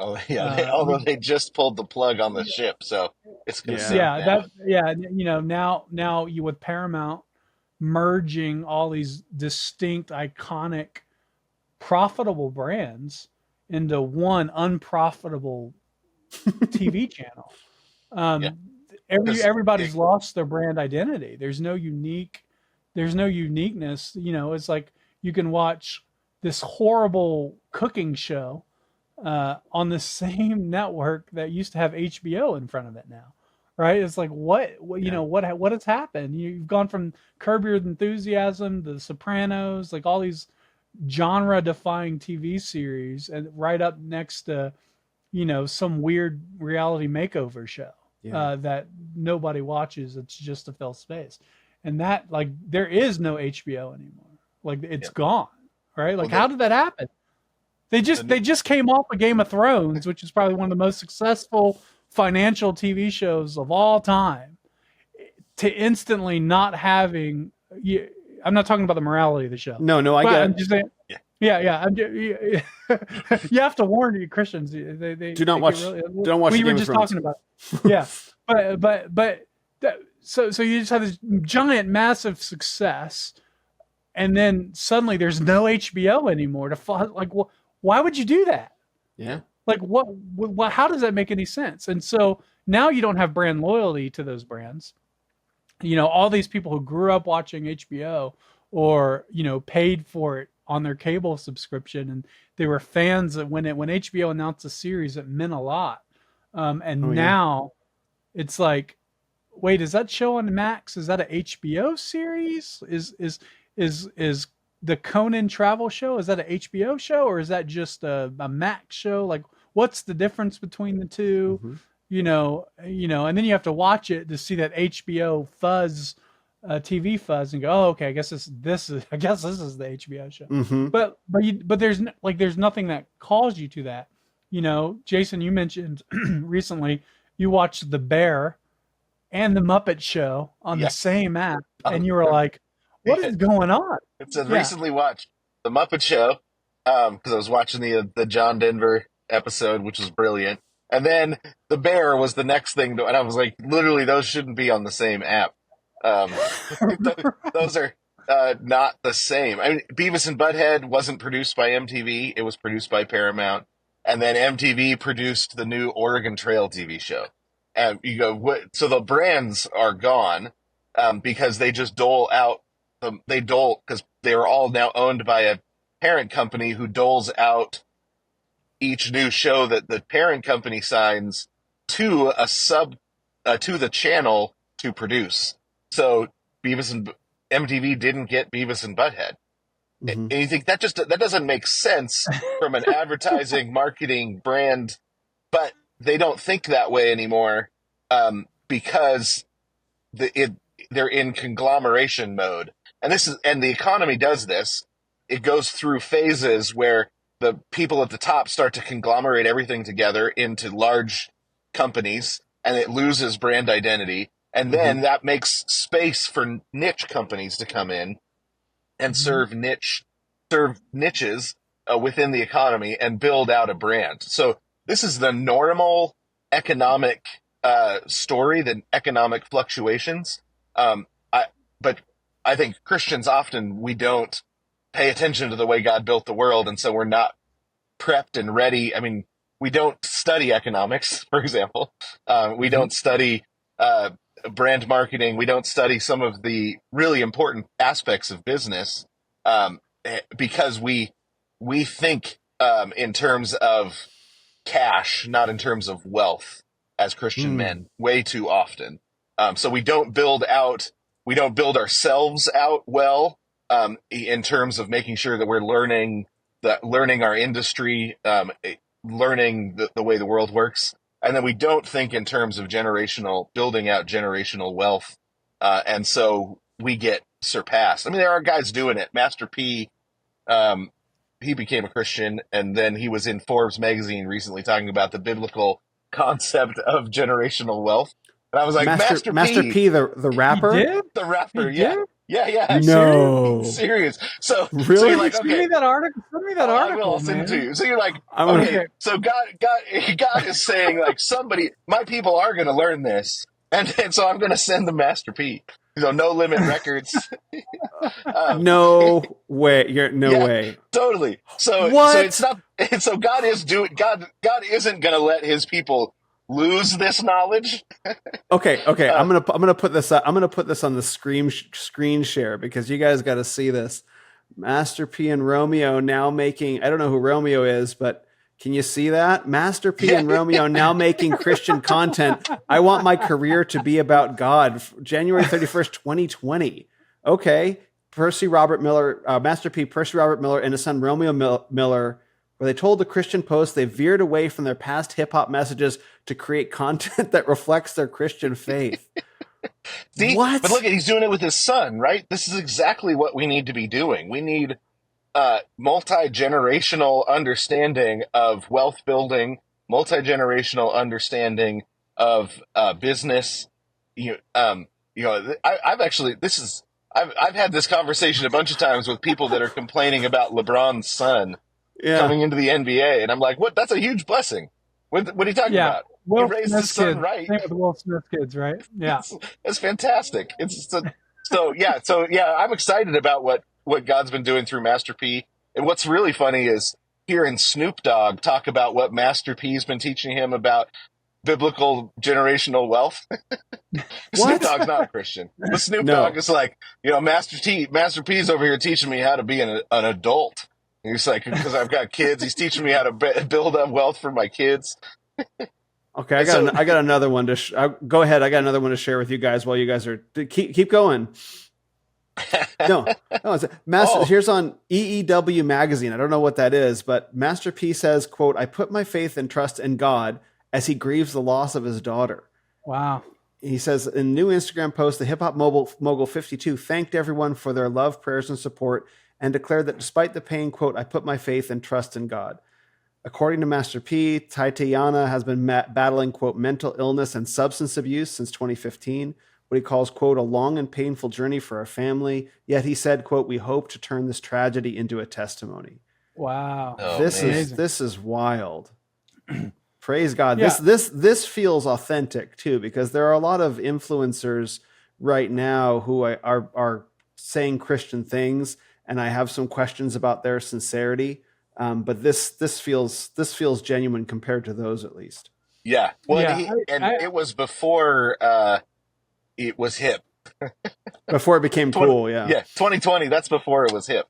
Oh yeah, although they just pulled the plug on the ship, so it's gonna Yeah. sink Yeah, now. now you with Paramount merging all these distinct, iconic, profitable brands into one unprofitable TV channel. Yeah, Um, because everybody's lost their brand identity. There's no uniqueness. It's like you can watch this horrible cooking show on the same network that used to have HBO in front of it now. Right? It's like Yeah. what has happened? You've gone from Curb Your Enthusiasm, The Sopranos, like all these genre-defying TV series, and right up next to some weird reality makeover show Yeah. that nobody watches. It's just to fill space, and that like there is no HBO anymore. Like it's yeah. gone, right? Well, Like how did that happen? They the just new, they just came off of Game of Thrones, which is probably one of the most successful financial TV shows of all time, to instantly not having. I'm not talking about the morality of the show, No, no, I but get I'm it. just saying. yeah. Yeah, yeah. You have to warn you Christians. Do not they watch. get really. Don't watch We the were Game of just Thrones. talking about. Yeah, so you just have this giant, massive success, and then suddenly there's no HBO anymore to follow. Like, why would you do that? Yeah. Like, what? How does that make any sense? And so now you don't have brand loyalty to those brands. All these people who grew up watching HBO or paid for it on their cable subscription, and they were fans that when HBO announced a series, it meant a lot. And Oh yeah. now it's like, wait, is that show on Max? Is that a HBO series? Is the Conan travel show? Is that a HBO show, or is that just a Max show? Like, what's the difference between the two? Hmm. And then you have to watch it to see that HBO fuzz, TV fuzz, and go, oh, okay, I guess this is I guess this is the HBO show. Hmm. But there's nothing that calls you to that. Jason, you mentioned recently you watched The Bear and The Muppet Show on the Yeah. same app, Um, and you were like, what is going on? it says Yeah. recently watched The Muppet Show because I was watching the John Denver episode, which was brilliant, and then The Bear was the next thing, and I was like, literally, those shouldn't be on the same app. Um, those are not the same. I mean, Beavis and Butthead wasn't produced by MTV; it was produced by Paramount, and then MTV produced the new Oregon Trail TV show. And you go, what? So the brands are gone because they just dole out. They dole because they are all now owned by a parent company who doles out each new show that the parent company signs to a sub to the channel to produce. So Beavis and MTV didn't get Beavis and Butthead. Hmm. And you think that doesn't make sense from an advertising, marketing, brand, but they don't think that way anymore because they're in conglomeration mode, and the economy does this. It goes through phases where the people at the top start to conglomerate everything together into large companies, and it loses brand identity, and then that makes space for niche companies to come in and serve niches within the economy and build out a brand. So this is the normal economic story, the economic fluctuations. But I think Christians often we don't pay attention to the way God built the world, and so we're not prepped and ready. I mean, we don't study economics, for example. We don't study brand marketing. We don't study some of the really important aspects of business because we think in terms of cash, not in terms of wealth, as Christian men, way too often. So we don't build ourselves out well in terms of making sure that we're learning our industry, learning the way the world works. And then we don't think in terms of building out generational wealth. And so we get surpassed. I mean, there are guys doing it. Master P, he became a Christian, and then he was in Forbes magazine recently talking about the biblical concept of generational wealth. And I was like, Master P, the rapper. He did? the rapper, He yeah. did? Yeah. You serious? He's No. serious. So you're Really? like, Send me okay, that article. Send me that I will. article, I'll send it to man. you. So you're like, I'm gonna. okay, Okay. so God is saying like my people are going to learn this, and so I'm going to send them Master P. No limit records. um, No way. You're no yeah, way. totally. So it's What? not. And so God isn't going to let His people lose this knowledge. Okay. Uh, I'm gonna put this up. I'm gonna put this on the screen share because you guys got to see this. Master P and Romeo now making. I don't know who Romeo is, but can you see that? Master P yeah, and Romeo now making Christian content. I want my career to be about God. January 31st, 2020. Okay. Percy Robert Miller, Master P, Percy Robert Miller, and his son Romeo Miller, where they told the Christian Post they veered away from their past hip hop messages to create content that reflects their Christian faith. see, but look What? at he's doing it with his son, right? This is exactly what we need to be doing. We need multi-generational understanding of wealth building, multi-generational understanding of business. I've actually I've had this conversation a bunch of times with people that are complaining about LeBron's son Yeah. coming into the NBA, and I'm like, what? That's a huge blessing. What are you talking Yeah. about? He Will raised his Smith's son kids. right. Same with Will Smith's kids, right? Yeah. It's fantastic. So I'm excited about what God's been doing through Master P. And what's really funny is hearing Snoop Dogg talk about what Master P's been teaching him about biblical generational wealth. Snoop What? Dogg's not a Christian, but Snoop Dogg No. is like, Master P's over here teaching me how to be an adult. And he's like, because I've got kids, he's teaching me how to build up wealth for my kids. Okay, And so I got another one to go ahead. I got another one to share with you guys while you guys are keep going. No, it's Master. oh, Here's on EEW magazine. I don't know what that is, but Master P says, "quote I put my faith and trust in God as he grieves the loss of his daughter." Wow. He says in a new Instagram post, the hip hop mogul 52 thanked everyone for their love, prayers, and support, and declared that despite the pain, quote I put my faith and trust in God. According to Master P, Tatiana has been battling, quote, mental illness and substance abuse since 2015, what he calls, quote, a long and painful journey for our family. Yet he said, quote, we hope to turn this tragedy into a testimony. Wow. oh This man. Amazing. is wild. Praise God. Yeah. This feels authentic too, because there are a lot of influencers right now who are saying Christian things, and I have some questions about their sincerity. But this feels genuine compared to those, at least. Yeah. Well, Yeah. it was before it was hip. Before it became 20, cool, yeah. yeah, 2020. That's before it was hip.